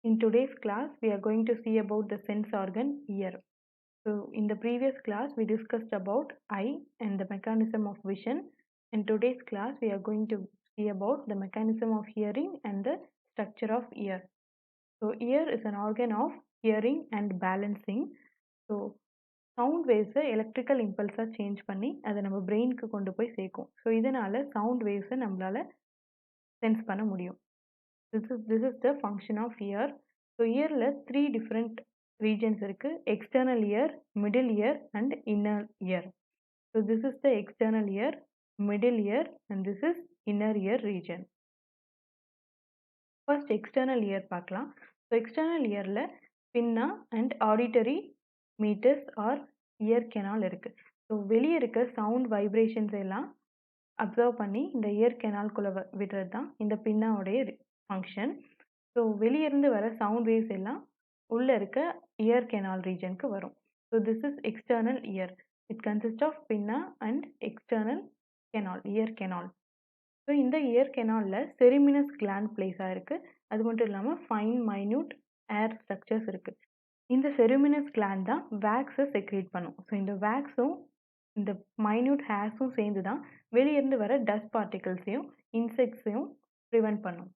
In today's class, we are going to see about the sense organ ear. So, in the previous class, we discussed about eye and the mechanism of vision. In today's class, we are going to see about the mechanism of hearing and the structure of ear. So, ear is an organ of hearing and balancing. So, sound வேவ்ஸை electrical இம்பல்ஸாக change பண்ணி அதை நம்ம பிரெயினுக்கு கொண்டு போய் சேர்க்கும். So இதனால் சவுண்ட் வேவ்ஸை நம்மளால் சென்ஸ் பண்ண முடியும். This is the function of ear. So இயரில் 3 different regions இருக்குது. External ear, middle ear and inner ear. So this is the external ear, middle ear and this is inner ear region. First external ear பார்க்கலாம். So external earல pinna and auditory meters or ear canal இருக்குது. So வெளியே இருக்க sound vibrations எல்லாம் observe பண்ணி இந்த year கெனால்குள்ளே விடுறது தான் இந்த பின்னாவுடைய ஃபங்க்ஷன். ஸோ வெளியிருந்து வர சவுண்ட் வேவ்ஸ் எல்லாம் உள்ளே இருக்க இயர் கெனால் ரீஜனுக்கு வரும். So this is external ear. It consist of pinna and external canal, ear canal. So இந்த இயர் கெனாலில் செரிமினஸ் கிளாண்ட் பிளேஸ் ஆகிருக்கு. அது மட்டும் இல்லாமல் ஃபைன் மைன்யூட் ஏர் ஸ்ட்ரக்சர்ஸ் இருக்குது. இந்த செரிமினஸ் கிளாண்ட் தான் வேக்ஸை செக்ரேட் பண்ணும். ஸோ இந்த வேக்ஸும் இந்த மைன்யூட் ஹேர்ஸும் சேர்ந்து தான் வெளியிருந்து வர டஸ்ட் பார்ட்டிகல்ஸையும் இன்செக்ட்ஸையும் ப்ரிவெண்ட் பண்ணும்.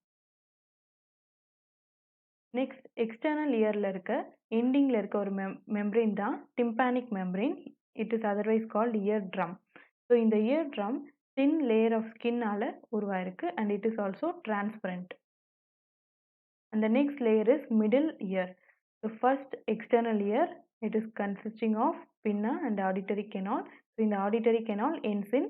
நெக்ஸ்ட் எக்ஸ்டர்னல் இயரில் இருக்க எண்டிங்கில் இருக்க ஒரு மெம்ப்ரெயின் தான் tympanic membrane. It is otherwise called ear drum. So இந்த ear drum thin layer of ஸ்கின்னால் உருவாயிருக்கு and it is also transparent. And the next layer is middle ear. The first external ear, it is consisting of pinna and auditory canal. So in the auditory canal ends in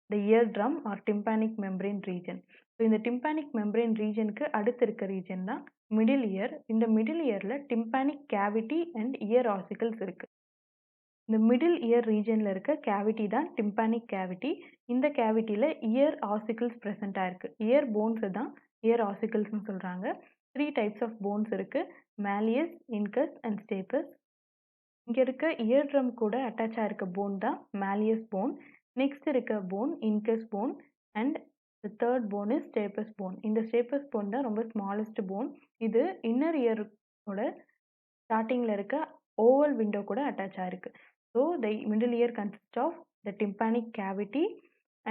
the eardrum or tympanic membrane region. So in the tympanic membrane region க்கு அடுத்து இருக்க region தான் middle ear. இந்த middle earல tympanic cavity and ear ossicles இருக்கு. இந்த middle ear regionல இருக்க cavity தான் tympanic cavity. இந்த cavityல ear ossicles present ஆயிருக்கு. ear bones தான் ear ossicles னு சொல்றாங்க. 3 types of bones இருக்கு. malleus, incus and stapes. இங்க இருக்க eardrum கூட அட்டாச் ஆயிருக்க போன் தான் malleus bone. நெக்ஸ்ட் இருக்க phone incus bone and the third bone is stapes bone. இந்த stapes bone தான் ரொம்ப smallest bone. இது inner ear ஓட ஸ்டார்டிங்ல இருக்க oval window கூட அட்டாச் ஆயிருக்கு. So the middle ear consists of the tympanic cavity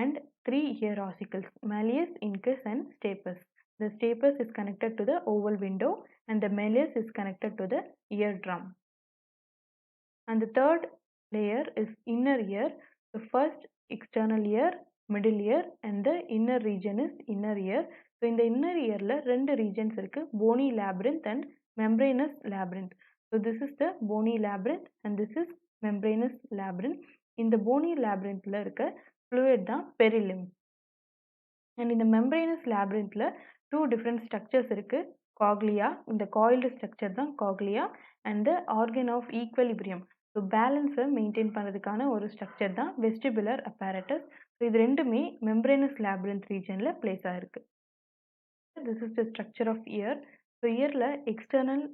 and 3 ear ossicles, malleus, incus and stapes. The stapes is connected to the oval window and the malleus is connected to the eardrum. And the third layer is inner ear. The first external ear, middle ear and the inner region is inner ear. So in the inner ear la rendu regions irukku, bony labyrinth and membranous labyrinth. So this is the bony labyrinth and this is membranous labyrinth. In the bony labyrinth la irukka fluid da perilymph. And in the membranous labyrinth la 2 different structures இருக்கு. cochlea, இந்த coiled structure தான் cochlea and the organ of equilibrium. So பேலன்ஸை maintain பண்ணுறதுக்கான ஒரு structure தான் vestibular apparatus. So இது ரெண்டுமே membranous labyrinth ரீஜனில் பிளேஸ் ஆகிருக்கு. This is the structure of ear. So இயரில் எக்ஸ்டர்னல்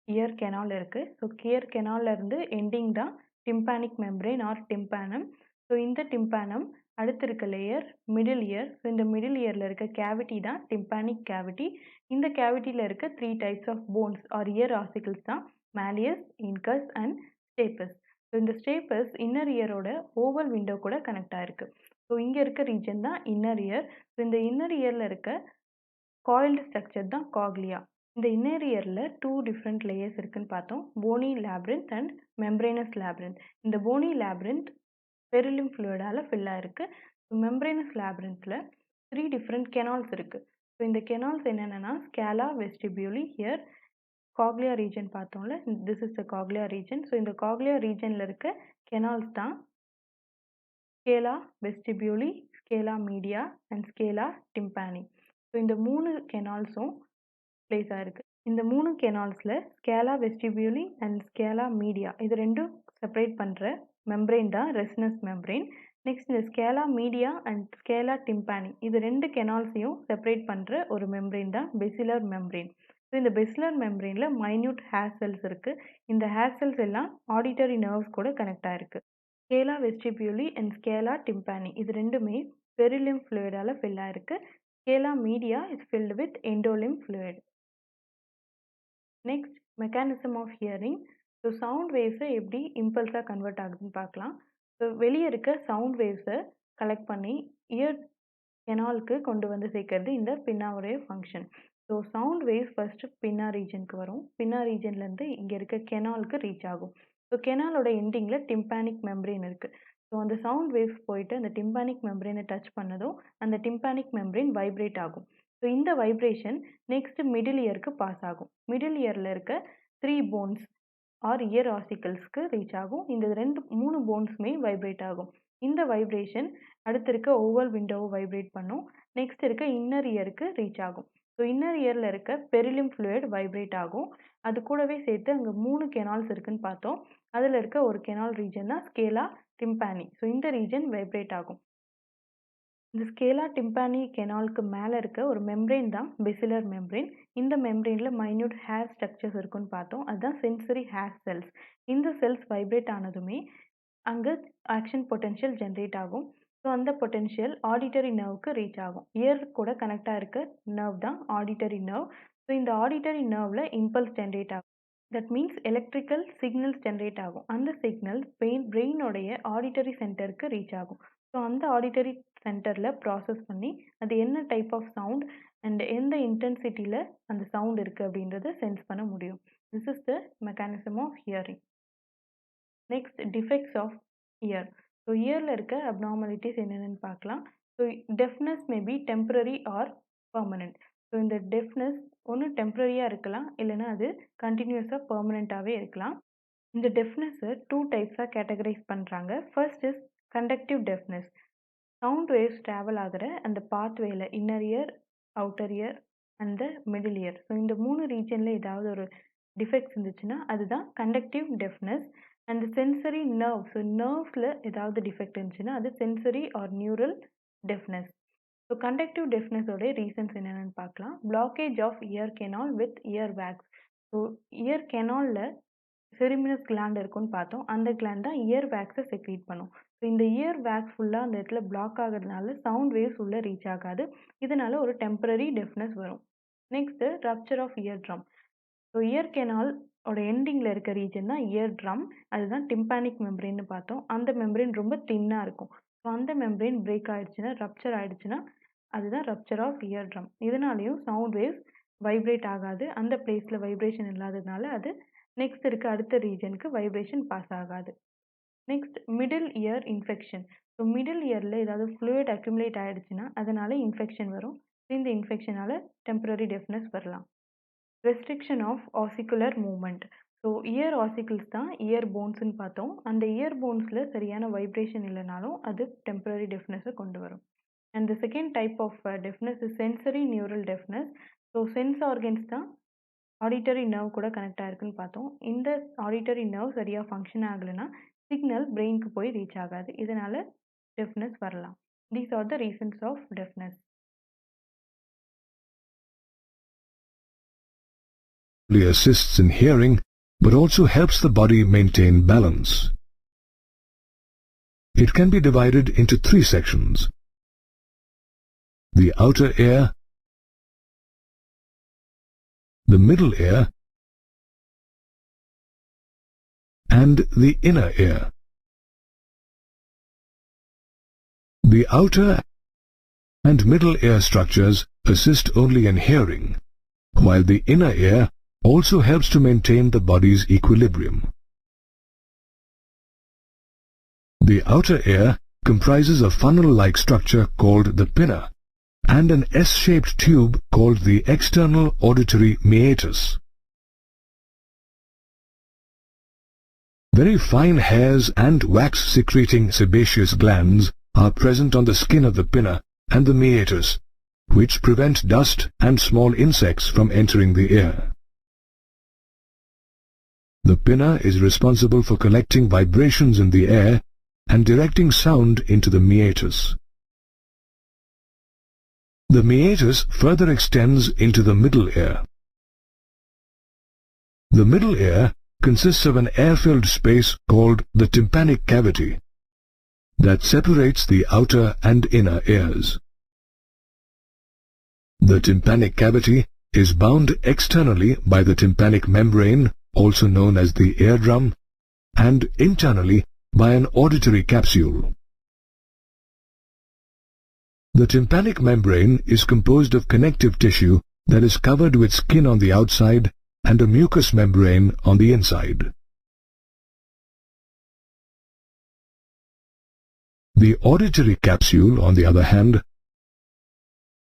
இயர் கெனால் இருக்குது. ஸோ இயர் கெனாலில் இருந்து எண்டிங் தான் tympanic membrane or tympanum. So இந்த டிம்பானம் அடுத்து இருக்க லேயர் மிடில் இயர். ஸோ இந்த மிடில் இயரில் இருக்க கேவிட்டி தான் டிம்பானிக் கேவிட்டி. இந்த கேவிட்டியில் இருக்க 3 types of bones or ear ossicles தான் malleus, incus and stapes. So இந்த ஸ்டேப்பஸ் இன்னர் இயரோட ஓவல் விண்டோ கூட கனெக்ட் ஆகிருக்கு. ஸோ இங்கே இருக்க ரீஜன் தான் இன்னர் இயர். ஸோ இந்த இன்னர் இயரில் இருக்க காயில்டு ஸ்ட்ரக்சர் தான் காக்லியா. இந்த இன்னர் இயரில் 2 டிஃப்ரெண்ட் லேயர்ஸ் இருக்குன்னு பார்த்தோம், போனி லேப்ரிந்த் அண்ட் மெம்ப்ரேனஸ் லேப்ரிந்த். இந்த போனி லேப்ரிந்த் பெரிலிம் ஃப்ளூயிடால் ஃபில் ஆகிருக்கு. மெம்ப்ரேனஸ் லேப்ரிந்தில் 3 டிஃப்ரெண்ட் கெனால்ஸ் இருக்குது. ஸோ இந்த கெனால்ஸ் என்னென்னா ஸ்கேலா, வெஸ்டிபியூலி, ஹியர் காக்லியா ரீஜன் பார்த்தோம்ல, this is the cochlea region. So இந்த காக்லியா ரீஜனில் இருக்க கெனால்ஸ் தான் ஸ்கேலா வெஸ்டிபியூலி, ஸ்கேலா மீடியா அண்ட் ஸ்கேலா டிம்பானி. ஸோ இந்த 3 கெனால்ஸும் பிளேஸ் ஆகிருக்கு. இந்த 3 கெனால்ஸில் ஸ்கேலா வெஸ்டிபியூலி அண்ட் ஸ்கேலா மீடியா இது ரெண்டும் செப்பரேட் பண்ணுற மெம்ப்ரெயின் தான் ரெசினஸ் மெம்ப்ரெயின். நெக்ஸ்ட் இந்த ஸ்கேலா மீடியா அண்ட் ஸ்கேலா டிம்பானி இது 2 கெனால்ஸையும் செப்பரேட் பண்ணுற ஒரு மெம்ப்ரெயின் தான் பெசிலர் மெம்ப்ரெயின். ஸோ இந்த பெசிலர் மெம்ப்ரெயினில் மைன்யூட் ஹேர் செல்ஸ் இருக்குது. இந்த ஹேர் செல்ஸ் எல்லாம் ஆடிட்டரி நர்வ்ஸ் கூட கனெக்ட் ஆகிருக்கு. ஸ்கேலா வெஸ்டிபியூலி அண்ட் ஸ்கேலா டிம்பானி இது ரெண்டுமே பெரிலிம் ஃப்ளூயிடால் ஃபில் ஆகிருக்கு. Scala media is filled with endolymph fluid. Next mechanism of hearing. So sound வேவ்ஸை எப்படி இம்பல்ஸாக கன்வெர்ட் ஆகுதுன்னு பார்க்கலாம். ஸோ வெளியே இருக்க சவுண்ட் வேவ்ஸை கலெக்ட் பண்ணி இயர் கெனாலுக்கு கொண்டு வந்து சேர்க்கறது இந்த பின்னாவுடைய function. So sound waves first pinna ரீஜனுக்கு வரும். பின்னா ரீஜன்லேருந்து இங்கே இருக்க கெனாலுக்கு ரீச் ஆகும். ஸோ கெனாலோட எண்டிங்கில் டிம்பானிக் மெம்பரேன் இருக்குது. ஸோ அந்த சவுண்ட் வேவ்ஸ் போயிட்டு அந்த டிம்பானிக் மெம்பரேனை டச் பண்ணதும் அந்த டிம்பானிக் மெம்பரேன் வைப்ரேட் ஆகும். ஸோ இந்த வைப்ரேஷன் நெக்ஸ்ட் மிடில் இயருக்கு பாஸ் ஆகும். மிடில் இயரில் இருக்க 3 போன்ஸ் ஆர் இயர் ஆசிக்கல்ஸ்க்கு ரீச் ஆகும். இந்த 3 போன்ஸுமே வைப்ரேட் ஆகும். இந்த வைப்ரேஷன் அடுத்து இருக்க ஓவல் விண்டோவை வைப்ரேட் பண்ணும். நெக்ஸ்ட் இருக்க இன்னர் இயருக்கு ரீச் ஆகும். ஸோ இன்னர் இயரில் இருக்க பெரிலிம் ஃப்ளூயிட் வைப்ரேட் ஆகும். அது கூடவே சேர்த்து அங்கே 3 கெனால்ஸ் இருக்குன்னு பார்த்தோம். அதில் இருக்க ஒரு கெனால் ரீஜன் தான் ஸ்கேலா டிம்பானி. ஸோ இந்த ரீஜன் வைப்ரேட் ஆகும். இந்த ஸ்கேலா டிம்பானி கெனாலுக்கு மேலே இருக்க ஒரு மெம்பரேன் தான் பெசிலர் மெம்பரேன். இந்த மெம்பரேனில் மைன்யூட் ஹேர் ஸ்ட்ரக்சர்ஸ் இருக்குன்னு பார்த்தோம். அதுதான் சென்சரி ஹேர் செல்ஸ். இந்த செல்ஸ் வைப்ரேட் ஆனதுமே அங்கே ஆக்ஷன் பொட்டென்ஷியல் ஜென்ரேட் ஆகும். ஸோ அந்த பொட்டென்ஷியல் ஆடிட்டரி நர்வுக்கு ரீச் ஆகும். இயர் கூட கனெக்டாக இருக்க நர்வ் தான் ஆடிட்டரி நர்வ். ஸோ இந்த ஆடிட்டரி நர்வில் இம்பல்ஸ் ஜென்ரேட் ஆகும். That means electrical signals generate ஆகும். அந்த சிக்னல் பிரெயினோடைய ஆடிட்டரி சென்டருக்கு ரீச் ஆகும். ஸோ அந்த ஆடிட்டரி சென்டரில் ப்ராசஸ் பண்ணி அது என்ன டைப் ஆஃப் சவுண்ட் அண்ட் எந்த இன்டென்சிட்டியில் அந்த சவுண்ட் இருக்குது அப்படின்றத சென்ஸ் பண்ண முடியும். This is the mechanism of hearing. Next defects of ear. So இயரில் இருக்க அப்நார்மாலிட்டிஸ் என்னென்னு பார்க்கலாம். So deafness may be temporary or permanent. So இந்த டெஃப்னஸ் ஒன்று டெம்பரரியாக இருக்கலாம், இல்லைன்னா அது கண்டினியூஸாக பர்மனெண்ட்டாகவே இருக்கலாம். இந்த டெஃப்னஸை 2 டைப்ஸாக கேட்டகரைஸ் பண்ணுறாங்க. First is conductive deafness. Sound waves travel ஆகிற அந்த பாத்வேல inner ear, outer ear and the middle ear. So இந்த 3 ரீஜனில் ஏதாவது ஒரு டிஃபெக்ட்ஸ் இருந்துச்சுன்னா அதுதான் conductive deafness. And sensory nerve. So நர்வ்ஸில் ஏதாவது டிஃபெக்ட் இருந்துச்சுன்னா அது sensory or neural deafness. So conductive டெஃப்னஸோட ரீசன்ஸ் என்னென்னு பார்க்கலாம். Blockage of ear canal with ear wax. So ear கெனாலில் செரிமினஸ் கிளாண்ட் இருக்குன்னு பார்த்தோம். அந்த கிளாண்ட் தான் இயர் வேக்ஸை செக்ரீட் பண்ணும். ஸோ இந்த இயர் வேக்ஸ் ஃபுல்லாக அந்த இடத்துல பிளாக் ஆகிறதுனால சவுண்ட் வேவ்ஸ் உள்ளே ரீச் ஆகாது. இதனால ஒரு டெம்பரரி டெஃப்னஸ் வரும். Next rupture of ear drum. So ear canal ஓட எண்டிங்கில் இருக்க ரீஜன் தான் இயர் ட்ரம். அதுதான் டிம்பானிக் மெம்பரேன்னு பார்த்தோம். அந்த மெம்பரேன் ரொம்ப தின்னாக இருக்கும். ஸோ அந்த மெம்பரேன் பிரேக் ஆகிடுச்சுன்னா, ரப்ச்சர் ஆகிடுச்சுன்னா அதுதான் ரப்ச்சர் ஆஃப் இயர் ட்ரம். இதனாலையும் சவுண்ட் வேவ்ஸ் வைப்ரேட் ஆகாது. அந்த பிளேஸில் வைப்ரேஷன் இல்லாததுனால அது நெக்ஸ்ட் இருக்க அடுத்த ரீஜனுக்கு வைப்ரேஷன் பாஸ் ஆகாது. Next middle ear infection. So middle இயரில் ஏதாவது ஃப்ளூயிட் அக்யூமுலேட் ஆகிடுச்சுன்னா அதனால இன்ஃபெக்ஷன் வரும். இந்த இன்ஃபெக்ஷனால் டெம்பரரி டெஃப்னஸ் வரலாம். Restriction of ossicular movement. So ear ossicles தான் இயர் போன்ஸ்ன்னு பார்த்தோம். அந்த இயர் போன்ஸில் சரியான வைப்ரேஷன் இல்லைனாலும் அது டெம்பரரி டெஃப்னஸை கொண்டு வரும். And the second type of deafness is sensory neural deafness. So sense organs தான் ஆடிட்டரி நர்வ் கூட கனெக்ட் ஆகிருக்குன்னு பார்த்தோம். இந்த ஆடிட்டரி நர்வ் சரியாக ஃபங்க்ஷன் ஆகலைன்னா சிக்னல் பிரெயினுக்கு போய் ரீச் ஆகாது. இதனால் டெஃப்னஸ் வரலாம். These are the reasons of deafness. Assists in hearing, but also helps the body maintain balance. It can be divided into 3 sections: the outer ear, the middle ear, and the inner ear. The outer and middle ear structures assist only in hearing, while the inner ear also helps to maintain the body's equilibrium. The outer ear comprises a funnel-like structure called the pinna and an S-shaped tube called the external auditory meatus. Very fine hairs and wax-secreting sebaceous glands are present on the skin of the pinna and the meatus, which prevent dust and small insects from entering the ear. The pinna is responsible for collecting vibrations in the air and directing sound into the meatus. The meatus further extends into the middle ear. The middle ear consists of an air-filled space called the tympanic cavity that separates the outer and inner ears. The tympanic cavity is bound externally by the tympanic membrane, also known as the eardrum, and internally by an auditory capsule. The tympanic membrane is composed of connective tissue that is covered with skin on the outside and a mucous membrane on the inside. The auditory capsule, on the other hand,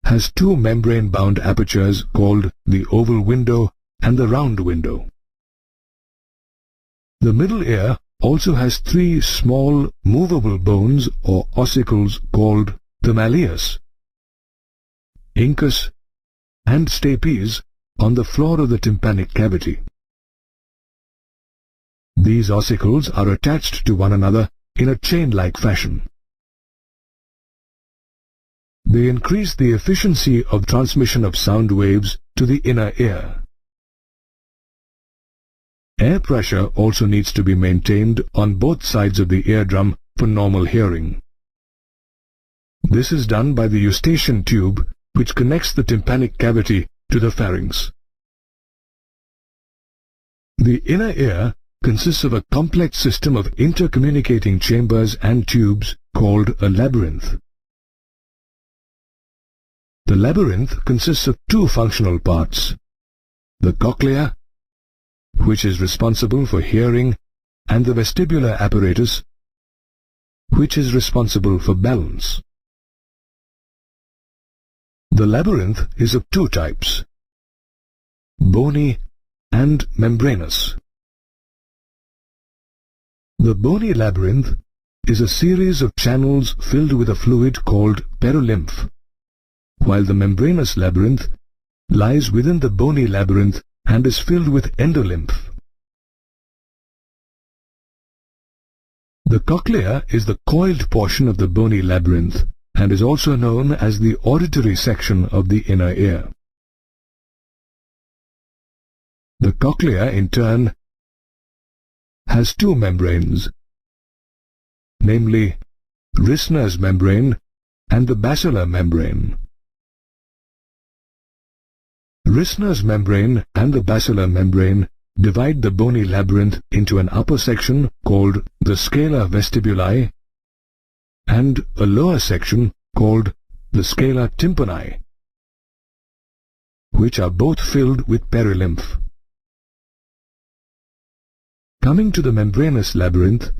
has two membrane-bound apertures called the oval window and the round window. The middle ear also has three small movable bones or ossicles called the malleus, incus, and stapes on the floor of the tympanic cavity. These ossicles are attached to one another in a chain-like fashion. They increase the efficiency of transmission of sound waves to the inner ear. Air pressure also needs to be maintained on both sides of the eardrum for normal hearing. This is done by the eustachian tube, which connects the tympanic cavity to the pharynx. The inner ear consists of a complex system of intercommunicating chambers and tubes called a labyrinth. The labyrinth consists of two functional parts: the cochlea, which is responsible for hearing, and the vestibular apparatus, which is responsible for balance. The labyrinth is of two types: bony and membranous. The bony labyrinth is a series of channels filled with a fluid called perilymph, while the membranous labyrinth lies within the bony labyrinth and is filled with endolymph. The cochlea is the coiled portion of the bony labyrinth and is also known as the auditory section of the inner ear. The cochlea, in turn, has two membranes, namely Rissner's membrane and the basilar membrane. Rissner's membrane and the basilar membrane divide the bony labyrinth into an upper section called the scala vestibuli and a lower section called the scala tympani, which are both filled with perilymph. Coming to the membranous labyrinth,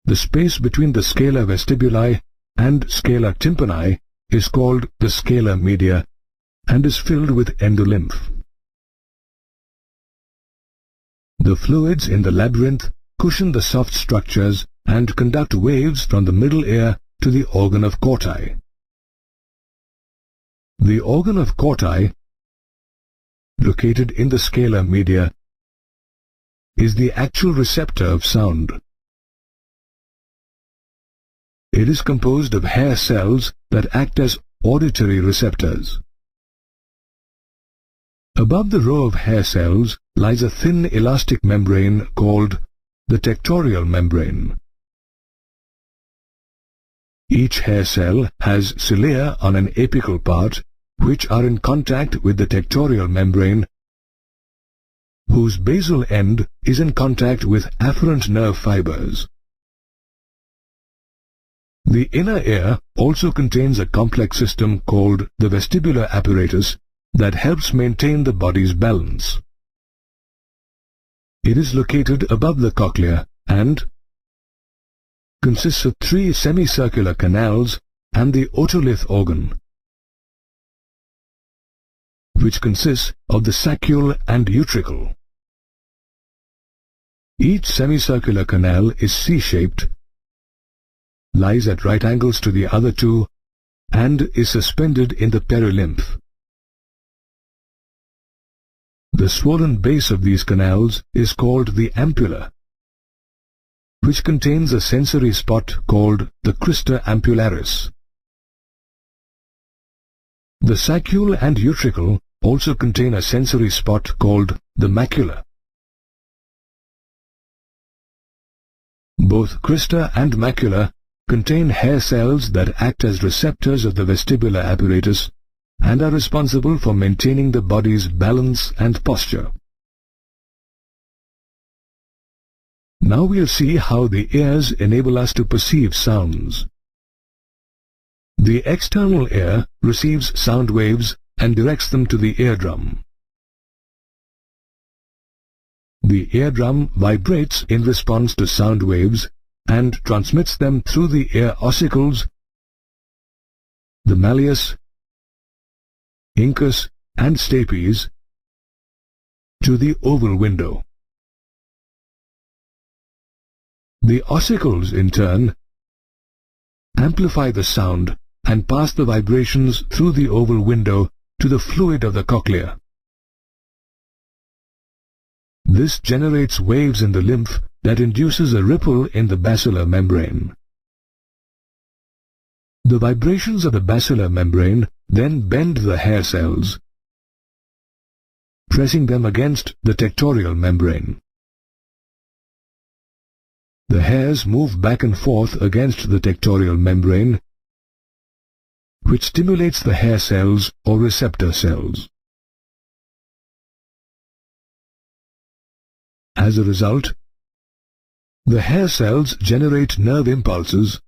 the space between the scala vestibuli and scala tympani is called the scala media and is filled with endolymph. The fluids in the labyrinth cushion the soft structures and conduct waves from the middle ear to the organ of Corti. The organ of Corti, located in the scala media, is the actual receptor of sound. It is composed of hair cells that act as auditory receptors. Above the row of hair cells lies a thin elastic membrane called the tectorial membrane. Each hair cell has cilia on an apical part which are in contact with the tectorial membrane, whose basal end is in contact with afferent nerve fibers. The inner ear also contains a complex system called the vestibular apparatus that helps maintain the body's balance. It is located above the cochlea and consists of three semicircular canals and the otolith organ, which consists of the saccule and utricle. Each semicircular canal is C-shaped, lies at right angles to the other two, and is suspended in the perilymph. The swollen base of these canals is called the ampulla, which contains a sensory spot called the crista ampullaris. The saccule and utricle also contain a sensory spot called the macula. Both crista and macula contain hair cells that act as receptors of the vestibular apparatus and are responsible for maintaining the body's balance and posture. Now we'll see how the ears enable us to perceive sounds. The external ear receives sound waves and directs them to the eardrum. The eardrum vibrates in response to sound waves and transmits them through the ear ossicles, the malleus, incus and stapes, to the oval window. The ossicles, in turn, amplify the sound and pass the vibrations through the oval window to the fluid of the cochlea. This generates waves in the lymph that induces a ripple in the basilar membrane. The vibrations of the basilar membrane then bend the hair cells, pressing them against the tectorial membrane. The hairs move back and forth against the tectorial membrane, which stimulates the hair cells or receptor cells. As a result, the hair cells generate nerve impulses,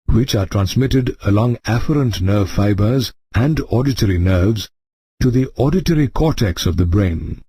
which are transmitted along afferent nerve fibers and auditory nerves to the auditory cortex of the brain.